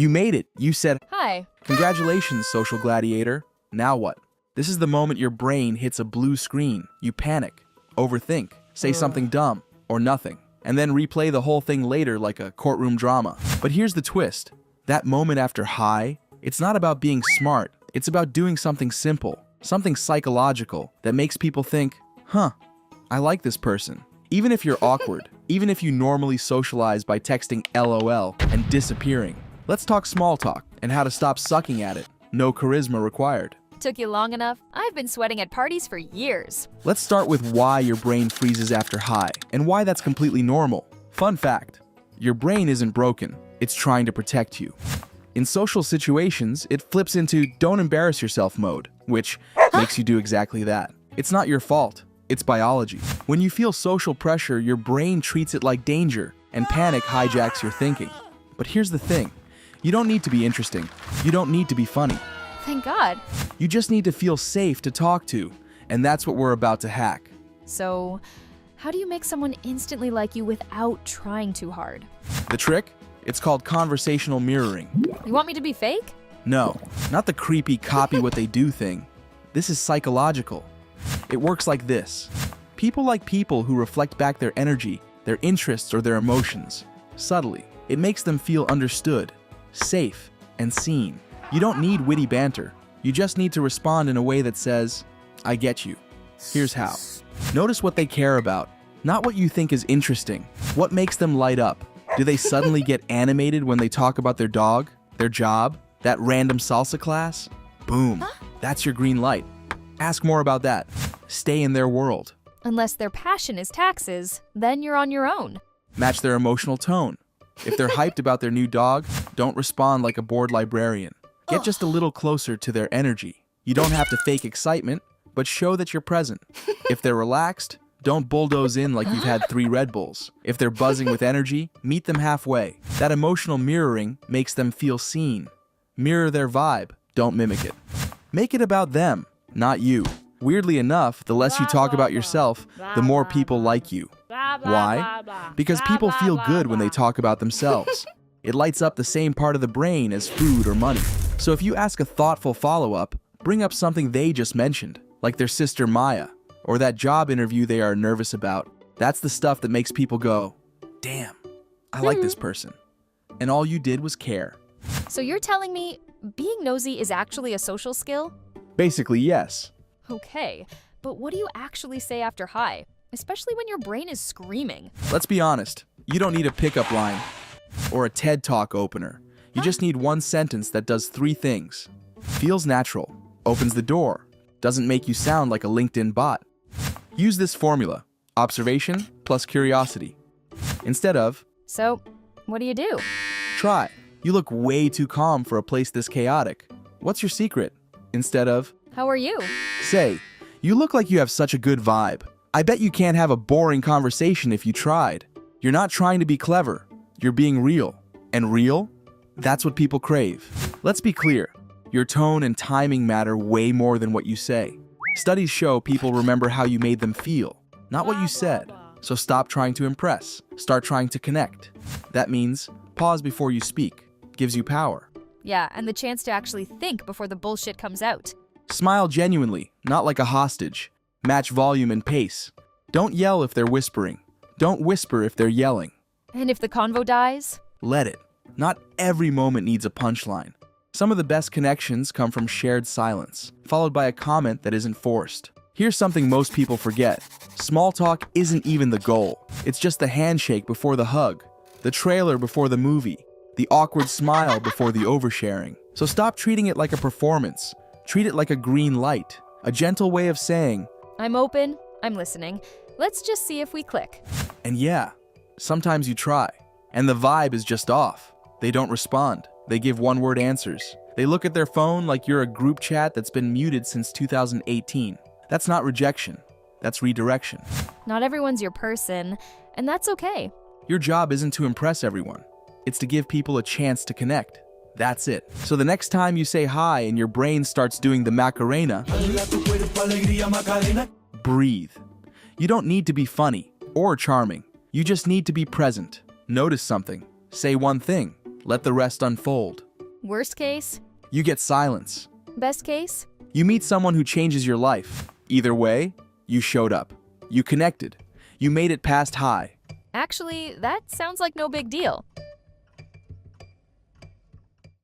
You made it. You said, Hi. "Congratulations, social gladiator." Now what? This is the moment your brain hits a blue screen. You panic, overthink, say something dumb, or nothing, and then replay the whole thing later like a courtroom drama. But here's the twist. That moment after hi, it's not about being smart. It's about doing something simple, something psychological that makes people think, I like this person. Even if you're awkward, even if you normally socialize by texting LOL and disappearing. Let's talk small talk and how to stop sucking at it. No charisma required. Took you long enough? I've been sweating at parties for years. Let's start with why your brain freezes after hi and why that's completely normal. Fun fact, your brain isn't broken. It's trying to protect you. In social situations, it flips into don't embarrass yourself mode, which makes you do exactly that. It's not your fault. It's biology. When you feel social pressure, your brain treats it like danger, and panic hijacks your thinking. But here's the thing. You don't need to be interesting. You don't need to be funny. Thank God. You just need to feel safe to talk to, and that's what we're about to hack. So, how do you make someone instantly like you without trying too hard? The trick? It's called conversational mirroring. You want me to be fake? No, not the creepy copy what they do thing. This is psychological. It works like this. People like people who reflect back their energy, their interests, or their emotions. Subtly, it makes them feel understood, safe, and seen. You don't need witty banter. You just need to respond in a way that says, I get you. Here's how. Notice what they care about, not what you think is interesting. What makes them light up? Do they suddenly get animated when they talk about their dog, their job, that random salsa class? Boom, that's your green light. Ask more about that. Stay in their world. Unless their passion is taxes, then you're on your own. Match their emotional tone. If they're hyped about their new dog, don't respond like a bored librarian. Get just a little closer to their energy. You don't have to fake excitement, but show that you're present. If they're relaxed, don't bulldoze in like you've had 3 Red Bulls. If they're buzzing with energy, meet them halfway. That emotional mirroring makes them feel seen. Mirror their vibe, don't mimic it. Make it about them, not you. Weirdly enough, the less you talk about yourself, the more people like you. Why? Because people feel good when they talk about themselves. It lights up the same part of the brain as food or money. So if you ask a thoughtful follow-up, bring up something they just mentioned, like their sister Maya, or that job interview they are nervous about. That's the stuff that makes people go, damn, I like this person. And all you did was care. So you're telling me being nosy is actually a social skill? Basically, yes. Okay, but what do you actually say after hi? Especially when your brain is screaming. Let's be honest, you don't need a pickup line or a TED Talk opener. You just need one sentence that does 3 things. Feels natural, opens the door, doesn't make you sound like a LinkedIn bot. Use this formula, observation plus curiosity. Instead of, So, what do you do? try. You look way too calm for a place this chaotic. What's your secret? Instead of, How are you? say, you look like you have such a good vibe. I bet you can't have a boring conversation if you tried. You're not trying to be clever. You're being real. And real? That's what people crave. Let's be clear. Your tone and timing matter way more than what you say. Studies show people remember how you made them feel, not what you said. So stop trying to impress. Start trying to connect. That means pause before you speak. Gives you power. Yeah, and the chance to actually think before the bullshit comes out. Smile genuinely, not like a hostage. Match volume and pace. Don't yell if they're whispering. Don't whisper if they're yelling. And if the convo dies? Let it. Not every moment needs a punchline. Some of the best connections come from shared silence, followed by a comment that isn't forced. Here's something most people forget. Small talk isn't even the goal. It's just the handshake before the hug, the trailer before the movie, the awkward smile before the oversharing. So stop treating it like a performance. Treat it like a green light, a gentle way of saying, I'm open, I'm listening. Let's just see if we click. and yeah, sometimes you try, and the vibe is just off. They don't respond. They give one-word answers. They look at their phone like you're a group chat that's been muted since 2018. That's not rejection. That's redirection. Not everyone's your person, and that's okay. Your job isn't to impress everyone. It's to give people a chance to connect. That's it. So the next time you say hi and your brain starts doing the Macarena, breathe. You don't need to be funny or charming. You just need to be present. Notice something. Say one thing. Let the rest unfold. Worst case? You get silence. Best case? You meet someone who changes your life. Either way, you showed up. You connected. You made it past high. Actually, that sounds like no big deal.